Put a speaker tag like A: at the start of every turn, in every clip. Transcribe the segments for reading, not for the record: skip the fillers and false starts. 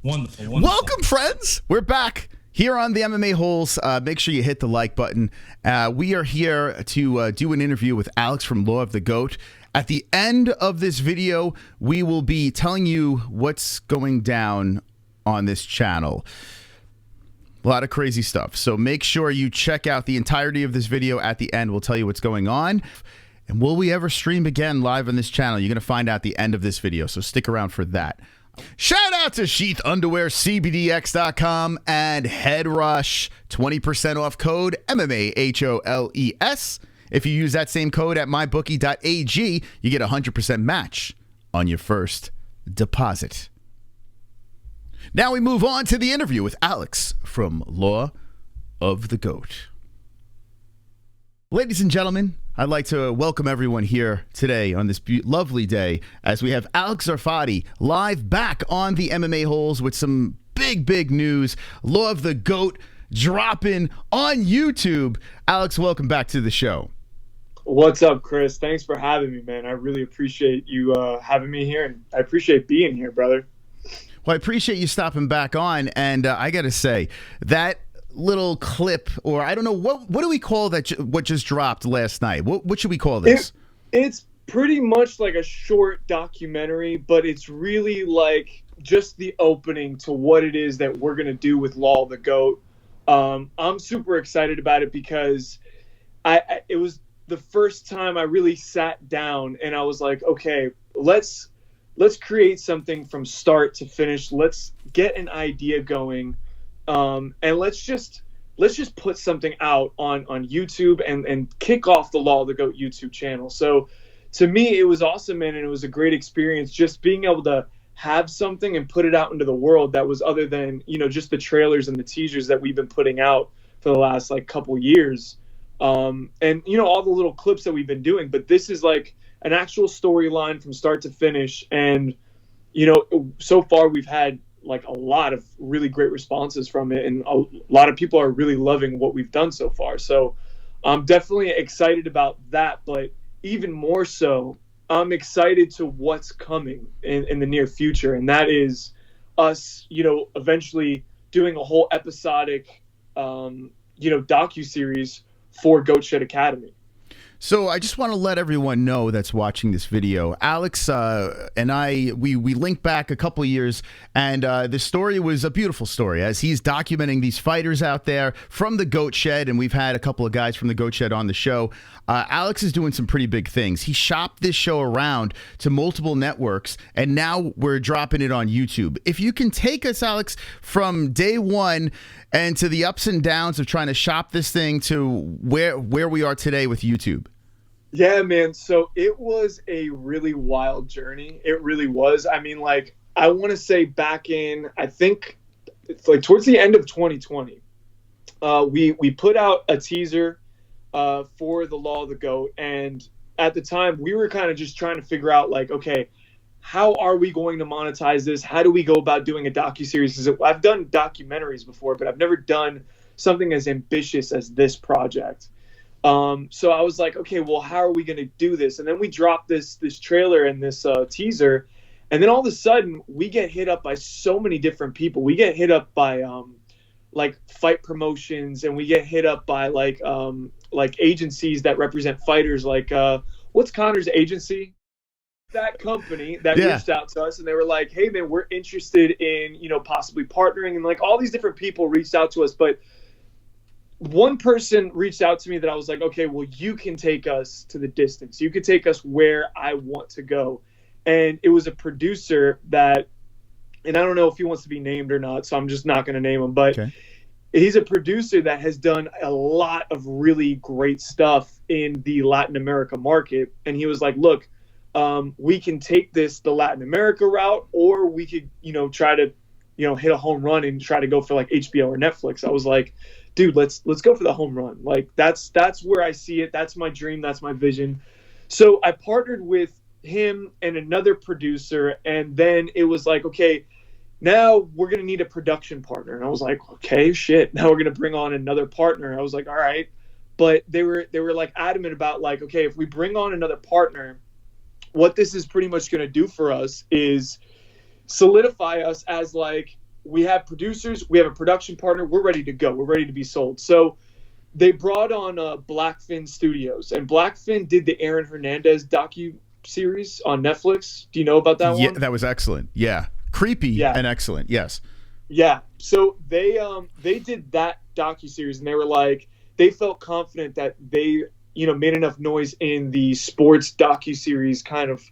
A: Wonderful, wonderful.
B: Welcome, friends. We're back here on the MMA-Holes. Make sure you hit the like button. We are here to do an interview with Alex from Law of the GOAT. At the end of this video, we will be telling you what's going down on this channel. A lot of crazy stuff. So make sure you check out the entirety of this video. At the end, we'll tell you what's going on. And will we ever stream again live on this channel? You're going to find out at the end of this video, so stick around for that. Shout out to Sheath Underwear, CBDX.com, and Head Rush. 20% off code MMA-Holes. If you use that same code at mybookie.ag, you get a 100% match on your first deposit. Now we move on to the interview with Alex from Law of the GOAT. Ladies and gentlemen, I'd like to welcome everyone here today on this lovely day as we have Alex Zarfati live back on the MMA-Holes with some big news. Law of the GOAT dropping on YouTube. Alex, welcome back to the show.
C: What's up, Chris? Thanks for having me, man. I really appreciate you having me here, and I appreciate being here, brother.
B: Well, I appreciate you stopping back on, and I got to say, that little clip, or I don't know, what do we call that, what just dropped last night? What should we call this?
C: It's pretty much like a short documentary, but it's really like just the opening to what it is that we're going to do with Law of the GOAT. I'm super excited about it because it was the first time I really sat down and I was like, okay, let's create something from start to finish. Let's get an idea going. And let's just put something out on YouTube and kick off the Law of the GOAT YouTube channel. So to me, it was awesome, man. And it was a great experience just being able to have something and put it out into the world that was other than, just the trailers and the teasers that we've been putting out for the last couple years. And all the little clips that we've been doing, but this is like an actual storyline from start to finish. And, so far we've had a lot of really great responses from it, and a lot of people are really loving what we've done so far. So I'm definitely excited about that, but even more so, I'm excited to what's coming in the near future. And that is us, eventually doing a whole episodic, docuseries for Goat Shed Academy.
B: So I just want to let everyone know that's watching this video, Alex and I, we linked back a couple of years, and the story was a beautiful story as he's documenting these fighters out there from the Goat Shed, and we've had a couple of guys from the Goat Shed on the show. Alex is doing some pretty big things. He shopped this show around to multiple networks, and now we're dropping it on YouTube. If you can take us, Alex, from day one and to the ups and downs of trying to shop this thing to where we are today with YouTube.
C: Yeah, man. So it was a really wild journey. It really was. I mean, I want to say back in, I think it's towards the end of 2020, we put out a teaser for the Law of the GOAT. And at the time we were kind of just trying to figure out okay, how are we going to monetize this? How do we go about doing a docuseries? Because I've done documentaries before, but I've never done something as ambitious as this project. So I was like, okay, well, how are we going to do this? And then we dropped this trailer and this teaser, and then all of a sudden we get hit up by so many different people. We get hit up by fight promotions, and we get hit up by agencies that represent fighters. What's Connor's agency? That company that reached out to us, and they were like, hey man, we're interested in possibly partnering, and all these different people reached out to us. But one person reached out to me that I was like, okay, well, you can take us to the distance. You could take us where I want to go. And it was a producer that, and I don't know if he wants to be named or not, so I'm just not going to name him, but okay. He's a producer that has done a lot of really great stuff in the Latin America market. And he was like, look, we can take this the Latin America route, or we could, try to, hit a home run and try to go for HBO or Netflix. I was like, dude, let's go for the home run. That's where I see it. That's my dream. That's my vision. So I partnered with him and another producer, and then it was like, okay, now we're going to need a production partner. And I was like, okay, shit. Now we're going to bring on another partner. I was like, all right. But they were adamant about okay, if we bring on another partner, what this is pretty much going to do for us is solidify us as we have producers, we have a production partner, we're ready to go, we're ready to be sold. So they brought on Blackfin Studios, and Blackfin did the Aaron Hernandez docu-series on Netflix. Do you know about that
B: Yeah,
C: one?
B: that was excellent. Yeah. Creepy
C: Yeah.
B: and excellent. Yes.
C: Yeah. So they did that docu-series, and they were like, they felt confident that they, made enough noise in the sports docu-series kind of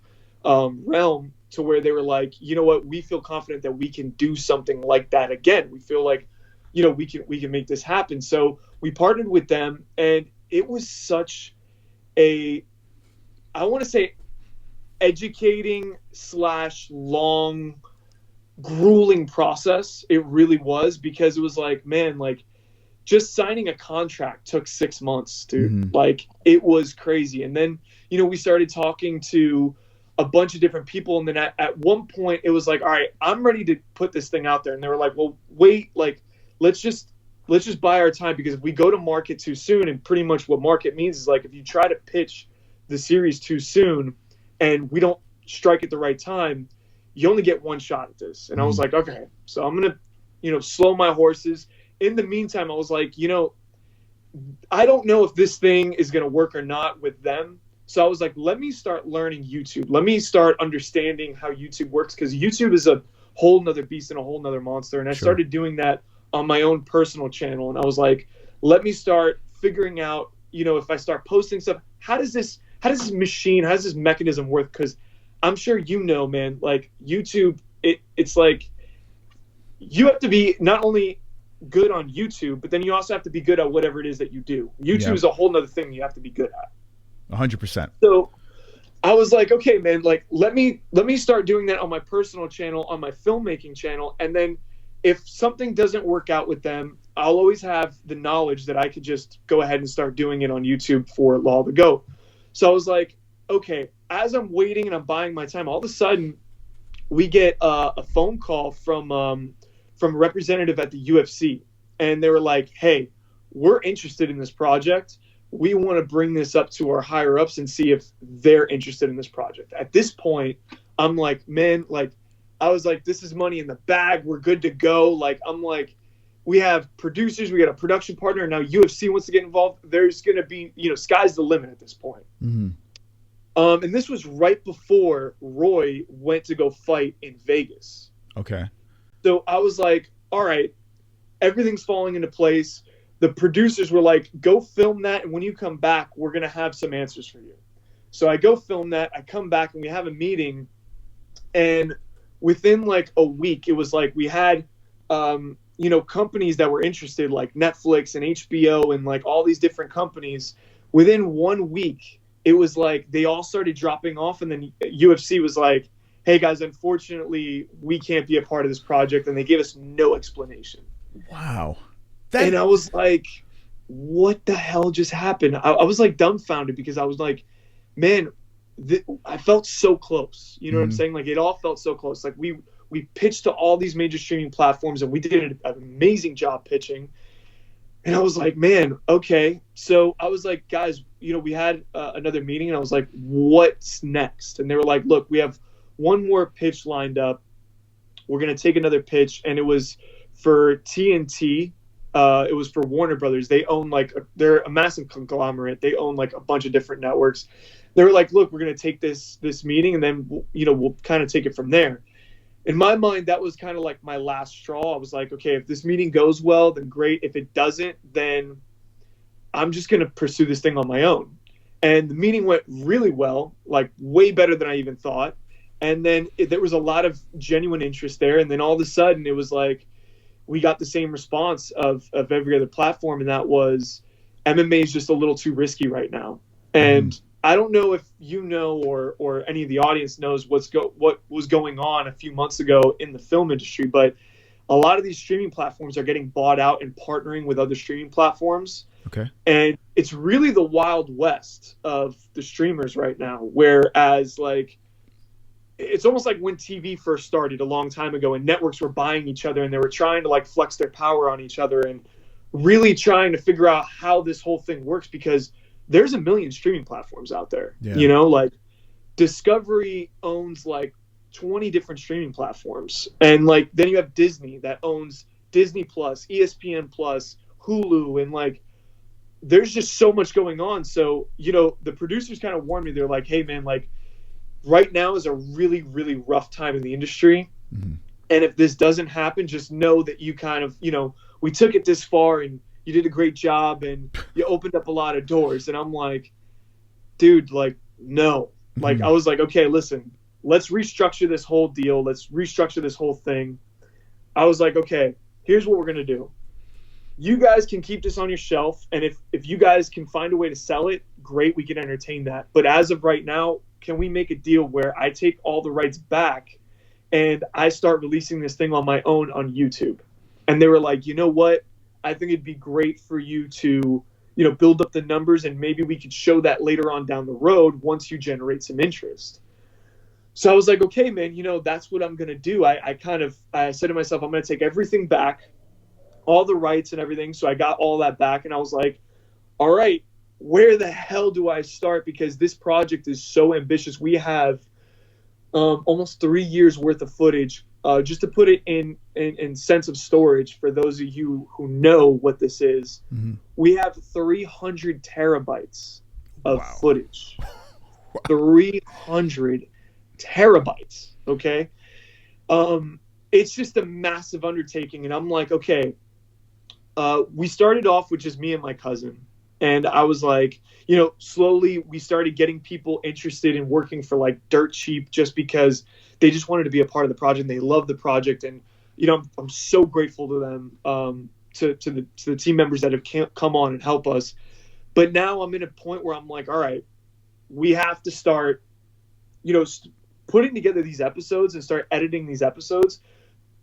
C: realm to where they were like, you know what, we feel confident that we can do something like that again. We feel like, we can make this happen. So we partnered with them, and it was such I want to say, educating / long, grueling process. It really was, because it was like, man, like just signing a contract took 6 months, dude.
B: Mm-hmm.
C: Like, it was crazy. And then, we started talking to a bunch of different people. And then at one point it was like, all right, I'm ready to put this thing out there. And they were like, well, wait, like, let's just buy our time, because if we go to market too soon, and pretty much what market means is like, if you try to pitch the series too soon and we don't strike at the right time, you only get one shot at this. And I was like, okay, so I'm going to, slow my horses. In the meantime, I was like, I don't know if this thing is going to work or not with them. So I was like, let me start learning YouTube. Let me start understanding how YouTube works, because YouTube is a whole nother beast and a whole nother monster. And I started doing that on my own personal channel. And I was like, let me start figuring out, if I start posting stuff, how does this mechanism work? Because I'm sure man, like YouTube, it's like you have to be not only good on YouTube, but then you also have to be good at whatever it is that you do. YouTube is a whole nother thing you have to be good at.
B: 100%.
C: So I was like, okay, man, like let me start doing that on my personal channel, on my filmmaking channel. And then if something doesn't work out with them, I'll always have the knowledge that I could just go ahead and start doing it on YouTube for Law of the Goat. So I was like, okay, as I'm waiting and I'm buying my time, all of a sudden we get a phone call from a representative at the UFC. And they were like, hey, we're interested in this project. We want to bring this up to our higher ups and see if they're interested in this project. At this point, I'm like, man, like, I was like, this is money in the bag. We're good to go. Like, I'm like, we have producers, we got a production partner, and now UFC wants to get involved. There's going to be, sky's the limit at this point.
B: Mm-hmm.
C: And this was right before Roy went to go fight in Vegas.
B: Okay.
C: So I was like, all right, everything's falling into place. The producers were like, go film that, and when you come back, we're going to have some answers for you. So I go film that. I come back, and we have a meeting. And within like a week, it was like we had, companies that were interested, like Netflix and HBO and like all these different companies. Within 1 week, it was like they all started dropping off. And then UFC was like, hey, guys, unfortunately, we can't be a part of this project. And they gave us no explanation.
B: Wow.
C: And I was like, what the hell just happened? I was like dumbfounded, because I was like, man, I felt so close. You know what I'm saying? Like, it all felt so close. Like we pitched to all these major streaming platforms, and we did an amazing job pitching. And I was like, man, okay. So I was like, guys, we had another meeting, and I was like, what's next? And they were like, look, we have one more pitch lined up. We're going to take another pitch. And it was for TNT. It was for Warner Brothers. They own they're a massive conglomerate. They own like a bunch of different networks. They were like, look, we're going to take this meeting, and then, we'll kind of take it from there. In my mind, that was kind of like my last straw. I was like, okay, if this meeting goes well, then great. If it doesn't, then I'm just going to pursue this thing on my own. And the meeting went really well, like way better than I even thought. And then there was a lot of genuine interest there. And then all of a sudden it was like, we got the same response of every other platform. And that was, MMA is just a little too risky right now. And I don't know if or any of the audience knows what was going on a few months ago in the film industry, but a lot of these streaming platforms are getting bought out and partnering with other streaming platforms.
B: Okay.
C: And it's really the Wild West of the streamers right now, whereas like it's almost like when TV first started a long time ago and networks were buying each other and they were trying to like flex their power on each other and really trying to figure out how this whole thing works, because there's a million streaming platforms out there.
B: Yeah.
C: Like Discovery owns like 20 different streaming platforms. And like, then you have Disney that owns Disney Plus, ESPN Plus, Hulu, and like, there's just so much going on. So, you know, the producers kind of warned me. They're like, hey man, like right now is a really, really rough time in the industry.
B: Mm-hmm.
C: And if this doesn't happen, just know that you kind of, you know, we took it this far and you did a great job and you opened up a lot of doors. And I'm like, dude, like, no. Like, I was like, okay, listen, let's restructure this whole deal. Let's restructure this whole thing. I was like, okay, here's what we're going to do. You guys can keep this on your shelf. And if you guys can find a way to sell it, great, we can entertain that. But as of right now, can we make a deal where I take all the rights back and I start releasing this thing on my own on YouTube? And they were like, you know what? I think it'd be great for you to, you know, build up the numbers and maybe we could show that later on down the road once you generate some interest. So I was like, okay, man, you know, that's what I'm going to do. I said to myself, I'm going to take everything back, all the rights and everything. So I got all that back and I was like, all right, where the hell do I start? Because this project is so ambitious. We have almost 3 years worth of footage. Just to put it in sense of storage, for those of you who know what this is, we have 300 terabytes of footage. 300 terabytes. Okay. It's just a massive undertaking. And I'm like, okay, we started off with just me and my cousin. And I was like, you know, slowly we started getting people interested in working for like dirt cheap just because they just wanted to be a part of the project. They love the project. And, you know, I'm so grateful to them, to the team members that have come on and help us. But now I'm in a point where I'm like, all right, we have to start, you know, putting together these episodes and start editing these episodes.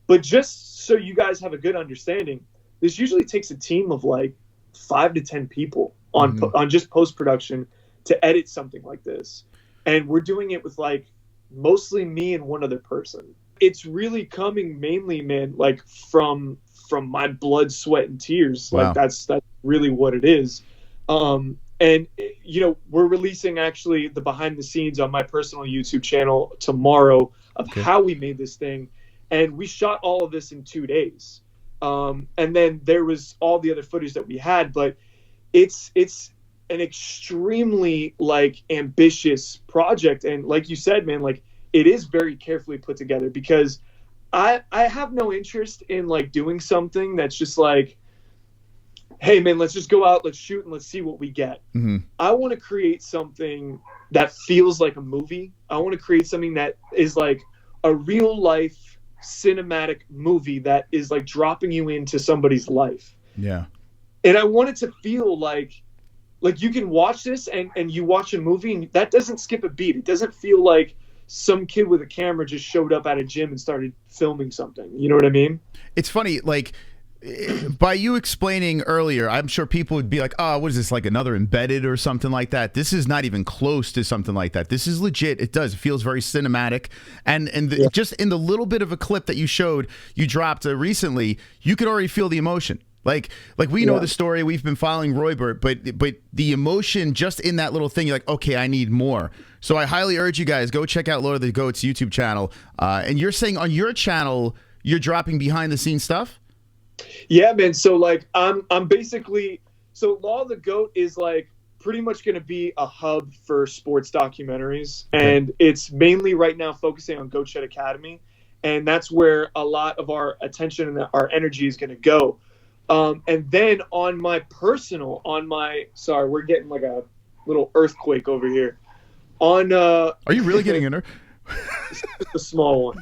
C: But just so you guys have a good understanding, this usually takes a team of like 5 to 10 people on just post-production to edit something like this. And we're doing it with like mostly me and one other person. It's really coming mainly, man, like from my blood, sweat, and tears.
B: Wow.
C: Like that's really what it is. And you know, we're releasing actually the behind the scenes on my personal YouTube channel tomorrow of how we made this thing. And we shot all of this in 2 days. And then there was all the other footage that we had, but it's an extremely like ambitious project. And like you said, man, like it is very carefully put together because I have no interest in like doing something that's just like, hey man, let's just go out, let's shoot and let's see what we get. I want to create something that feels like a movie. I want to create something that is like a real life cinematic movie that is like dropping you into somebody's life.
B: Yeah.
C: And I want it to feel like you can watch this and you watch a movie and that doesn't skip a beat. It doesn't feel like some kid with a camera just showed up at a gym and started filming something. You know what I mean?
B: It's funny, like by you explaining earlier, I'm sure people would be like, oh, what is this, like another Embedded or something like that? This is not even close to something like that. This is legit. It does. It feels very cinematic. And just in the little bit of a clip that you dropped recently, you could already feel the emotion. Like we know the story. We've been following Roybert, but the emotion just in that little thing, you're like, okay, I need more. So I highly urge you guys, go check out Lord of the Goat's YouTube channel. And you're saying on your channel, you're dropping behind the scenes stuff?
C: Yeah, man. So like I'm basically, so Law of the Goat is like pretty much going to be a hub for sports documentaries. And it's mainly right now focusing on Goat Shed Academy. And that's where a lot of our attention and our energy is going to go. And then on my personal, sorry, we're getting like a little earthquake over here. Are
B: you really getting in there?
C: Just a small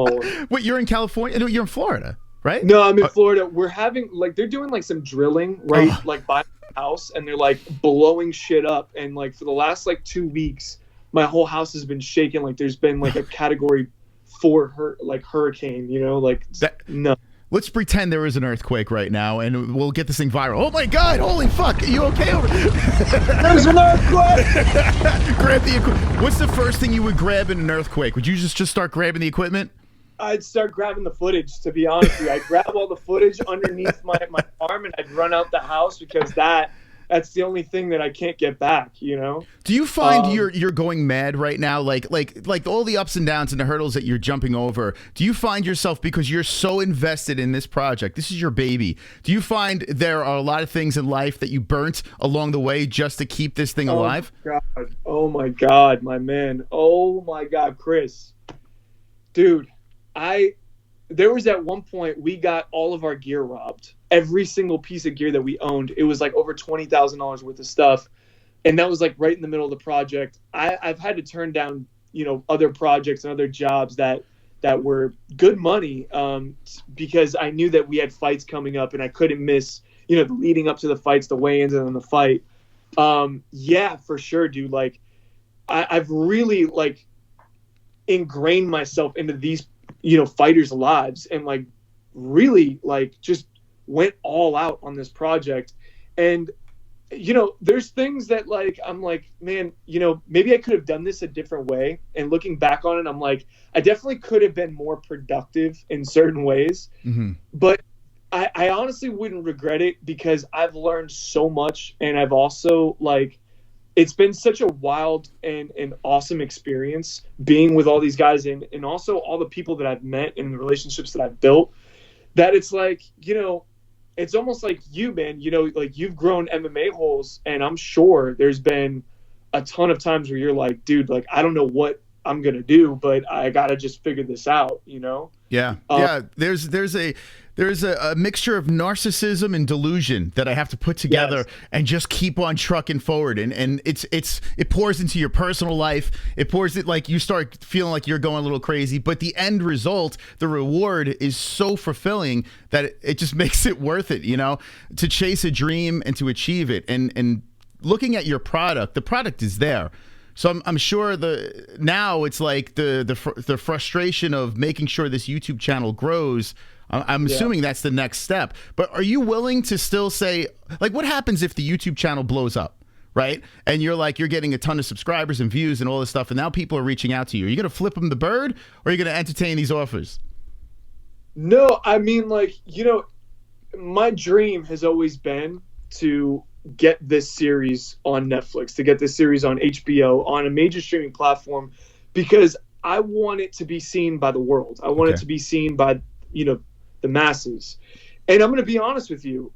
C: one.
B: Wait, you're in California? No, you're in Florida, right?
C: No, I'm in Florida. We're having like, they're doing like some drilling, right? Like by my house, and they're like blowing shit up. And like for the last like 2 weeks, my whole house has been shaking. Like there's been like a category 4 hurricane, you know, like no.
B: Let's pretend there is an earthquake right now, and we'll get this thing viral. Oh my God! Holy fuck! Are you okay over there?
C: There's an earthquake!
B: Grab the equipment. What's the first thing you would grab in an earthquake? Would you just start grabbing the equipment?
C: I'd start grabbing the footage, to be honest with you. I'd grab all the footage underneath my arm, and I'd run out the house because that that's the only thing that I can't get back, you know?
B: Do you find you're going mad right now? Like all the ups and downs and the hurdles that you're jumping over, do you find yourself, because you're so invested in this project, this is your baby, do you find there are a lot of things in life that you burnt along the way just to keep this thing alive?
C: Oh my God, my man. Oh my God, Chris. Dude, there was at one point we got all of our gear robbed. Every single piece of gear that we owned, it was like over $20,000 worth of stuff. And that was like right in the middle of the project. I've had to turn down, other projects and other jobs that were good money, because I knew that we had fights coming up and I couldn't miss, the leading up to the fights, the weigh-ins, and then the fight. Yeah, for sure, dude. Like, I've really like ingrained myself into these, fighters' lives, and like really like just went all out on this project. And there's things that like I'm like, man, maybe I could have done this a different way. And looking back on it, I'm like, I definitely could have been more productive in certain ways. Mm-hmm. But I honestly wouldn't regret it, because I've learned so much, and I've also like, it's been such a wild and awesome experience being with all these guys, and also all the people that I've met and the relationships that I've built, that it's like, it's almost like you, man, like you've grown MMA-Holes, and I'm sure there's been a ton of times where you're like, dude, like, I don't know what I'm going to do, but I got to just figure this out,
B: Yeah. Yeah. There's a mixture of narcissism and delusion that I have to put together, yes, and just keep on trucking forward. And it pours into your personal life. It pours it, like you start feeling like you're going a little crazy, but the end result, the reward, is so fulfilling that it just makes it worth it, to chase a dream and to achieve it. And looking at your product, the product is there. So I'm sure now it's like the frustration of making sure this YouTube channel grows. I'm assuming that's the next step. But are you willing to still say, like, what happens if the YouTube channel blows up, right? And you're getting a ton of subscribers and views and all this stuff, and now people are reaching out to you. Are you going to flip them the bird, or are you going to entertain these offers?
C: No, I mean, like, my dream has always been to get this series on Netflix, to get this series on HBO, on a major streaming platform, because I want it to be seen by the world. I want it to be seen by, the masses. And I'm going to be honest with you,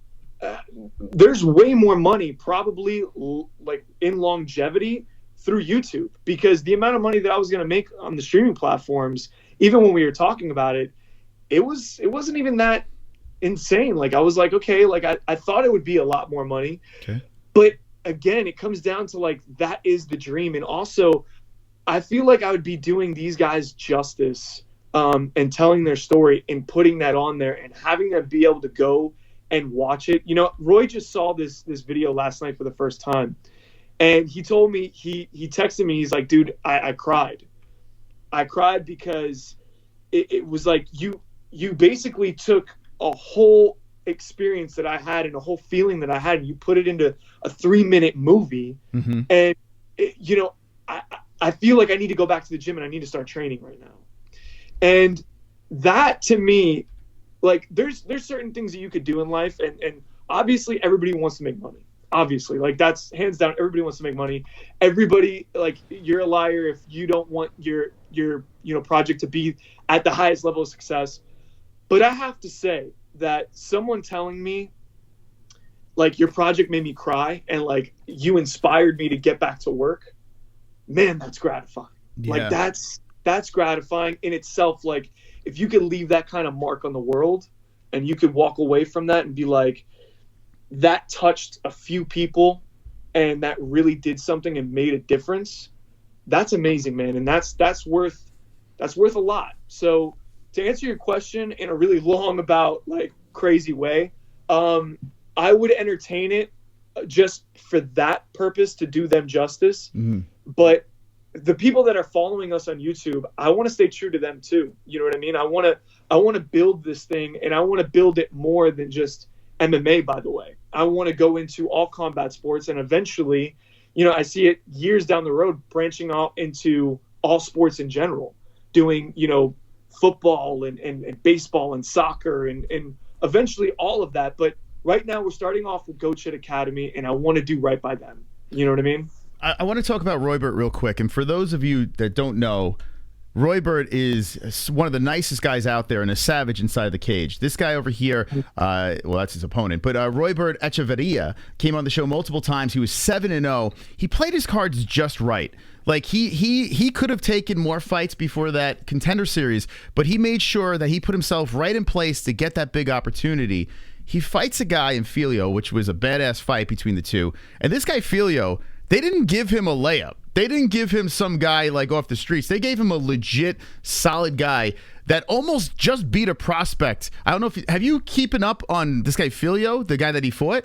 C: there's way more money probably like in longevity through YouTube, because the amount of money that I was going to make on the streaming platforms, even when we were talking about it, it wasn't even that insane. Like, I was like, okay, like I thought it would be a lot more money. Okay. But again, it comes down to like, that is the dream. And also, I feel like I would be doing these guys justice, and telling their story and putting that on there and having them be able to go and watch it. Roy just saw this video last night for the first time, and he told me, he texted me, he's like, dude, I cried. I cried because it was like, you basically took a whole experience that I had and a whole feeling that I had, and you put it into a 3-minute movie. Mm-hmm. And I feel like I need to go back to the gym and I need to start training right now. And that, to me, like, there's certain things that you could do in life, and obviously everybody wants to make money. Obviously, like, that's hands down, everybody wants to make money. Everybody, like, you're a liar if you don't want your project to be at the highest level of success. But I have to say that someone telling me, like, your project made me cry and like you inspired me to get back to work, man, that's gratifying. Yeah. Like, that's gratifying in itself. Like, if you could leave that kind of mark on the world and you could walk away from that and be like, that touched a few people and that really did something and made a difference, that's amazing, man. And that's worth a lot. So to answer your question in a really long, about like crazy way, I would entertain it just for that purpose, to do them justice. Mm-hmm. But the people that are following us on YouTube, I want to stay true to them too. You know what I mean? I want to build this thing, and I want to build it more than just MMA, by the way. I want to go into all combat sports, and eventually, I see it years down the road branching out into all sports in general, doing, football and baseball and soccer and eventually all of that. But right now we're starting off with Goat Shit Academy, and I want to do right by them. You know what I mean?
B: I want to talk about Roybert real quick. And for those of you that don't know, Roybert is one of the nicest guys out there and a savage inside the cage. This guy over here, well, that's his opponent, but Roybert Echeverria came on the show multiple times. He was 7-0. He played his cards just right. Like he could have taken more fights before that Contender Series, but he made sure that he put himself right in place to get that big opportunity. He fights a guy in Filio, which was a badass fight between the two. And this guy Filio, they didn't give him a layup. They didn't give him some guy like off the streets. They gave him a legit, solid guy that almost just beat a prospect. I don't know if have you keeping up on this guy Filio, the guy that he fought?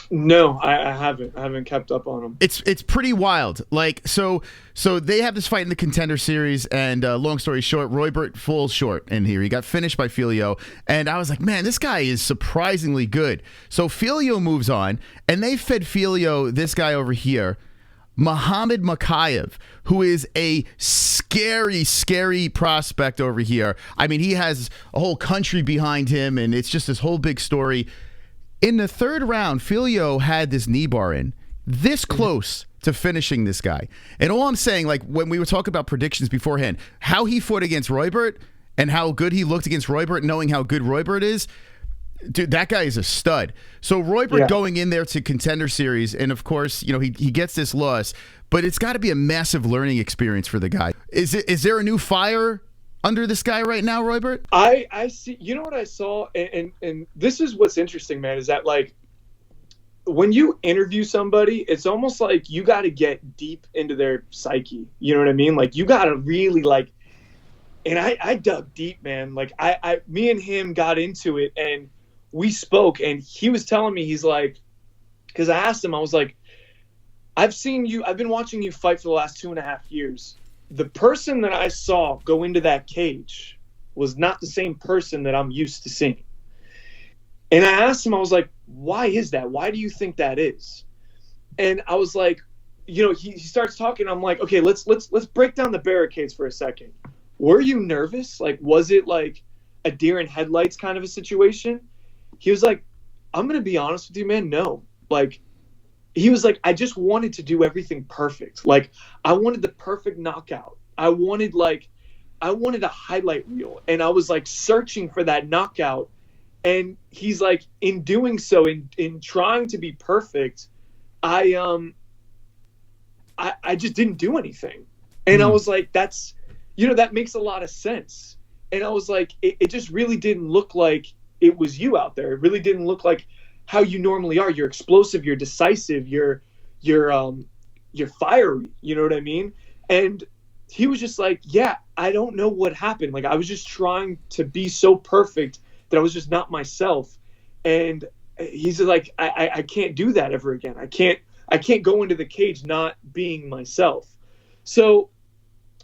C: No, I haven't. I haven't kept up on him.
B: It's pretty wild. Like so they have this fight in the Contender Series, and long story short, Roybert falls short in here. He got finished by Filio, and I was like, man, this guy is surprisingly good. So Filio moves on, and they fed Filio this guy over here, Muhammad Makayev, who is a scary, scary prospect over here. I mean, he has a whole country behind him, and it's just this whole big story. In the third round, Filio had this knee bar in, this close to finishing this guy. And all I'm saying, like when we were talking about predictions beforehand, how he fought against Roybert and how good he looked against Roybert, knowing how good Roybert is, dude, that guy is a stud. So Roybert going in there to Contender Series, and of course, you know, he gets this loss, but it's got to be a massive learning experience for the guy. Is there a new fire under this guy right now, Roybert?
C: I see. You know what I saw, and this is what's interesting, man, is that like when you interview somebody, it's almost like you got to get deep into their psyche. You know what I mean? Like you got to really like. And I dug deep, man. Like me and him got into it, and we spoke, and he was telling me, he's like, because I asked him, I was like, I've been watching you fight for the last 2.5 years. The person that I saw go into that cage was not the same person that I'm used to seeing. And I asked him, I was like, why is that? Why do you think that is? And I was like, you know, he starts talking. I'm like, okay, let's break down the barricades for a second. Were you nervous? Like, was it like a deer in headlights kind of a situation? He was like, I'm going to be honest with you, man. No, like, he was like, I just wanted to do everything perfect. Like, I wanted the perfect knockout. I wanted a highlight reel. And I was like searching for that knockout. And he's like, in doing so, in trying to be perfect, I just didn't do anything. And I was like, that's, you know, that makes a lot of sense. And I was like, it just really didn't look like it was you out there. It really didn't look like how you normally are. You're explosive, you're decisive, you're fiery, you know what I mean? And he was just like, yeah, I don't know what happened. Like, I was just trying to be so perfect that I was just not myself. And he's like, I can't do that ever again. I can't go into the cage not being myself. So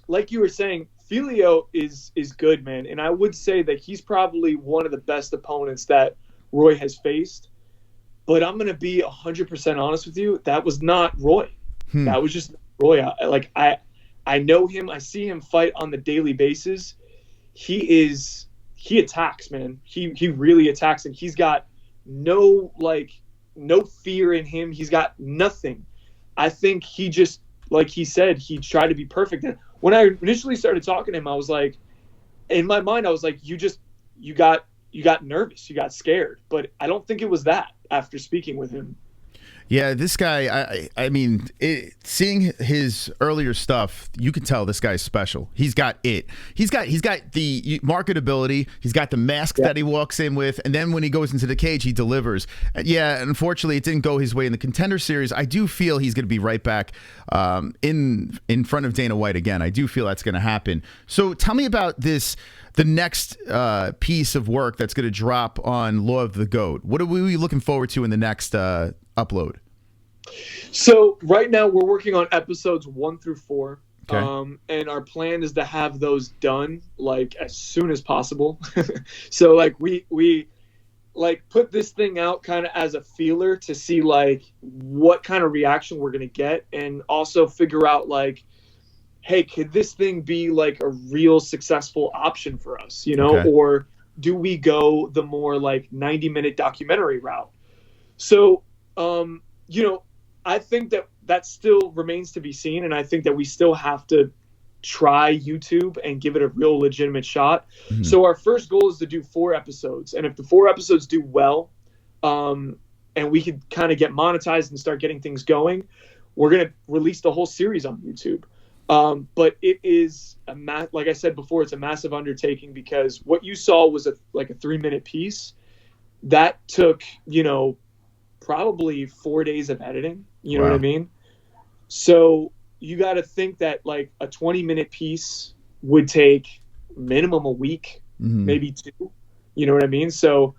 C: like you were saying, Filio is good, man. And I would say that he's probably one of the best opponents that Roy has faced. But I'm going to be 100% honest with you. That was not Roy. That was just Roy. I know him. I see him fight on the daily basis. He attacks, man. He really attacks, and he's got no fear in him. He's got nothing. I think he just, like he said, he tried to be perfect. And when I initially started talking to him, I was like, in my mind, I was like, you got nervous, you got scared. But I don't think it was that after speaking with him.
B: Yeah, this guy, I mean, seeing his earlier stuff, you can tell this guy's special. He's got it. He's got the marketability. He's got the mask that he walks in with, and then when he goes into the cage, he delivers. Yeah, unfortunately, it didn't go his way in the Contender Series. I do feel he's going to be right back in front of Dana White again. I do feel that's going to happen. So tell me about this. The next piece of work that's going to drop on Law of the GOAT. What are we looking forward to in the next upload?
C: So right now we're working on episodes 1 through 4.
B: Okay.
C: And our plan is to have those done like as soon as possible. So like we like put this thing out kind of as a feeler to see like what kind of reaction we're going to get, and also figure out like, hey, could this thing be like a real successful option for us, you know?
B: Okay.
C: Or do we go the more like 90-minute documentary route? So, I think that still remains to be seen. And I think that we still have to try YouTube and give it a real legitimate shot. Mm-hmm. So our first goal is to do 4 episodes. And if the 4 episodes do well, and we could kind of get monetized and start getting things going, we're going to release the whole series on YouTube. But it is like I said before, it's a massive undertaking, because what you saw was a 3-minute piece that took, probably 4 days of editing. You know what I mean? So you got to think that like a 20-minute piece would take minimum a week, maybe 2. You know what I mean? So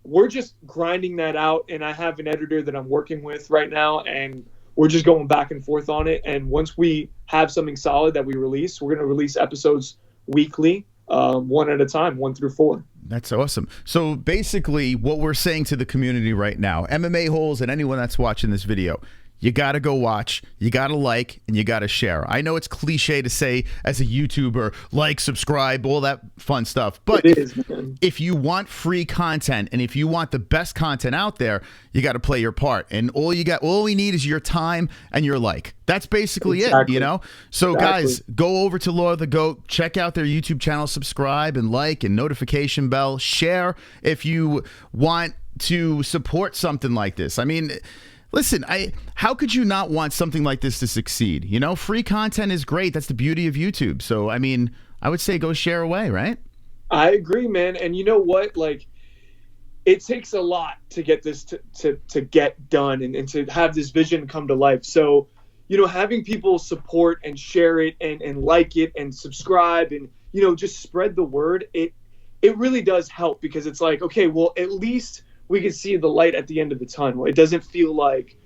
C: we're just grinding that out, and I have an editor that I'm working with right now, and we're just going back and forth on it. And once we have something solid that we release, we're going to release episodes weekly, 1 at a time, 1 through 4.
B: That's awesome. So basically what we're saying to the community right now, MMA Holes and anyone that's watching this video, you got to go watch, you got to like, and you got to share. I know it's cliche to say as a YouTuber, like, subscribe, all that fun stuff. But if you want free content and if you want the best content out there, you got to play your part. And all we need is your time and your like. That's basically it, you know? So guys, go over to Law of the GOAT, check out their YouTube channel, subscribe and like and notification bell, share if you want to support something like this. I mean, listen, how could you not want something like this to succeed? You know, free content is great. That's the beauty of YouTube. So, I mean, I would say go share away, right? I
C: agree, man. And you know what? Like, it takes a lot to get this to get done and to have this vision come to life. So, having people support and share it and like it and subscribe and, just spread the word, it really does help, because it's like, okay, well, at least we can see the light at the end of the tunnel. It doesn't feel like,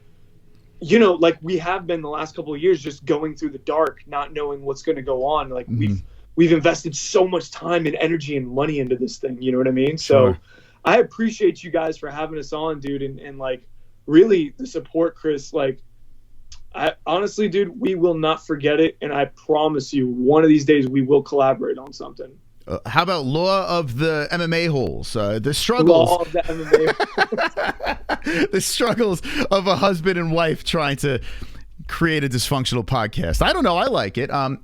C: like we have been the last couple of years, just going through the dark, not knowing what's going to go on. Like we've invested so much time and energy and money into this thing. You know what I mean?
B: Sure.
C: So I appreciate you guys for having us on, dude. And like really the support, Chris, like I honestly, dude, we will not forget it. And I promise you, one of these days we will collaborate on something.
B: How about Law of the MMA Holes? The struggles.
C: Law of the MMA.
B: The struggles of a husband and wife trying to create a dysfunctional podcast. I don't know. I like it. I like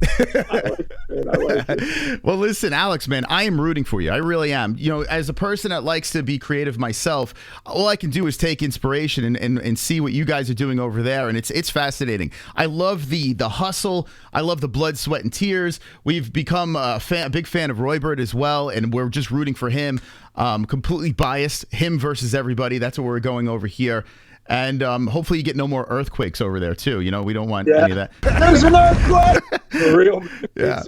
B: it. Well, listen, Alex, man, I am rooting for you. I really am. As a person that likes to be creative myself, all I can do is take inspiration and see what you guys are doing over there. And it's fascinating. I love the hustle. I love the blood, sweat, and tears. We've become a big fan of Roybert as well. And we're just rooting for him. Completely biased. Him versus everybody. That's what we're going over here. And hopefully you get no more earthquakes over there too. We don't want any of that.
C: There's an earthquake. For real.
B: Yeah.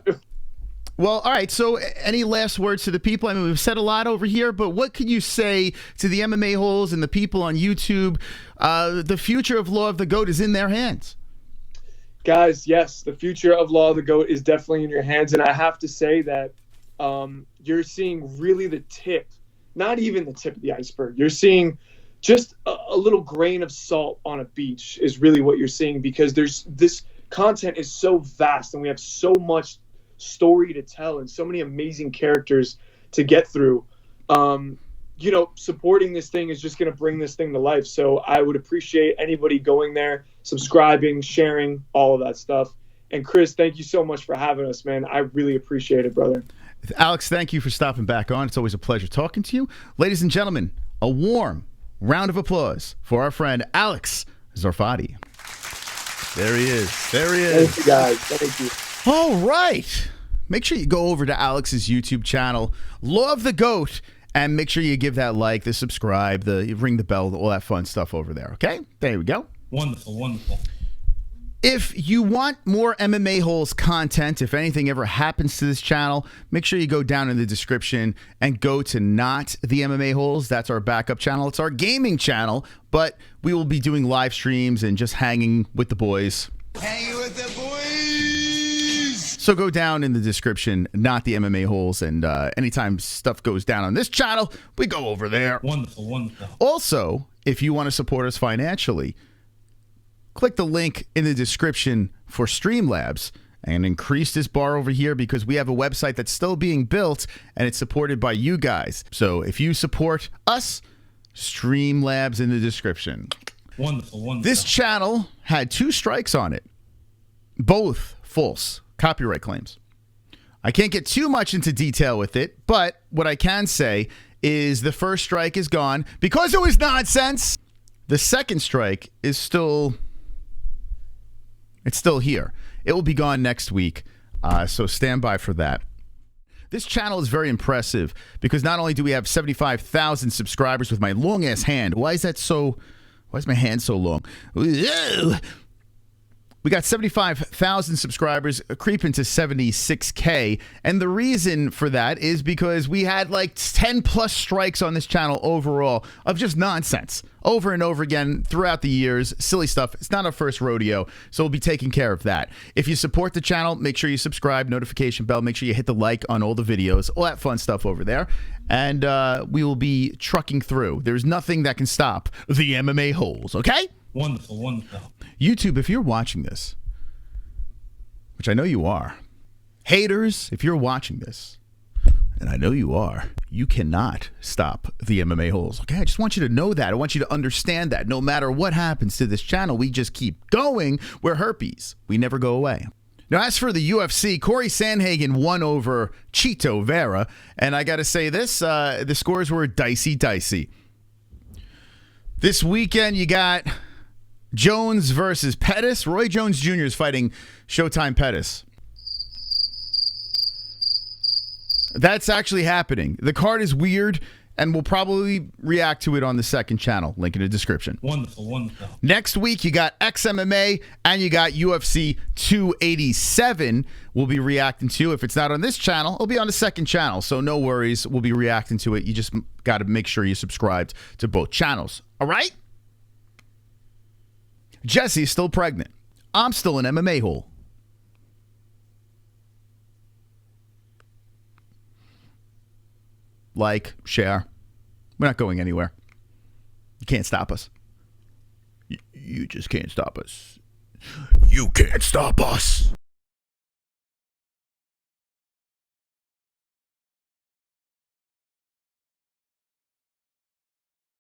B: Well, all right. So any last words to the people? I mean, we've said a lot over here, but what can you say to the MMA Holes and the people on YouTube? The future of Law of the GOAT is in their hands.
C: Guys, yes, the future of Law of the GOAT is definitely in your hands. And I have to say that you're seeing really the tip, not even the tip of the iceberg. You're seeing just a little grain of salt on a beach is really what you're seeing, because this content is so vast and we have so much story to tell and so many amazing characters to get through. Supporting this thing is just going to bring this thing to life. So I would appreciate anybody going there, subscribing, sharing, all of that stuff. And Chris, thank you so much for having us, man. I really appreciate it, brother.
B: Alex, thank you for stopping back on. It's always a pleasure talking to you. Ladies and gentlemen, a warm round of applause for our friend Alex Zarfati. There he is. There he is.
C: Thank you, guys. Thank you.
B: All right. Make sure you go over to Alex's YouTube channel, Law of the GOAT, and make sure you give that like, the subscribe, the ring the bell, all that fun stuff over there. Okay? There we go.
A: Wonderful, wonderful.
B: If you want more MMA Holes content, if anything ever happens to this channel, make sure you go down in the description and go to Not the MMA Holes. That's our backup channel. It's our gaming channel, but we will be doing live streams and just hanging with the boys.
D: Hanging with the boys!
B: So go down in the description, Not the MMA Holes, and anytime stuff goes down on this channel, we go over there.
A: Wonderful, wonderful.
B: Also, if you want to support us financially, click the link in the description for Streamlabs, and increase this bar over here because we have a website that's still being built and it's supported by you guys. So if you support us, Streamlabs in the description.
A: Wonderful, wonderful.
B: This channel had 2 strikes on it, both false copyright claims. I can't get too much into detail with it, but what I can say is the first strike is gone because it was nonsense. The second strike is still here. It will be gone next week, so stand by for that. This channel is very impressive because not only do we have 75,000 subscribers with my long-ass hand. Why is my hand so long? We got 75,000 subscribers, creeping to 76K. And the reason for that is because we had like 10 plus strikes on this channel overall of just nonsense over and over again throughout the years. Silly stuff. It's not our first rodeo, so we'll be taking care of that. If you support the channel, make sure you subscribe, notification bell, make sure you hit the like on all the videos, all that fun stuff over there. And we will be trucking through. There's nothing that can stop the MMA holes, okay?
A: Wonderful, wonderful.
B: YouTube, if you're watching this, which I know you are, haters, if you're watching this, and I know you are, you cannot stop the MMA holes. Okay, I just want you to know that. I want you to understand that. No matter what happens to this channel, we just keep going. We're herpes. We never go away. Now, as for the UFC, Corey Sandhagen won over Chito Vera, and I got to say this, the scores were dicey. This weekend, you got Jones versus Pettis. Roy Jones Jr. is fighting Showtime Pettis. That's actually happening. The card is weird, and we'll probably react to it on the second channel. Link in the description.
A: Wonderful, wonderful.
B: Next week, you got XMMA and you got UFC 287 we'll be reacting to. If it's not on this channel, it'll be on the second channel. So no worries. We'll be reacting to it. You just got to make sure you're subscribed to both channels. All right? Jesse's still pregnant. I'm still an MMA hole. Like, share. We're not going anywhere. You can't stop us. You just can't stop us. You can't stop us.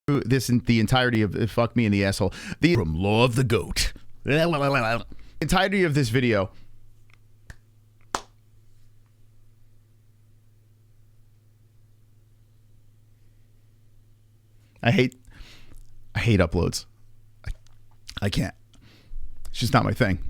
B: This in the entirety of fuck me in the asshole. From Law of the Goat. Entirety of this video. I hate uploads. I can't. It's just not my thing.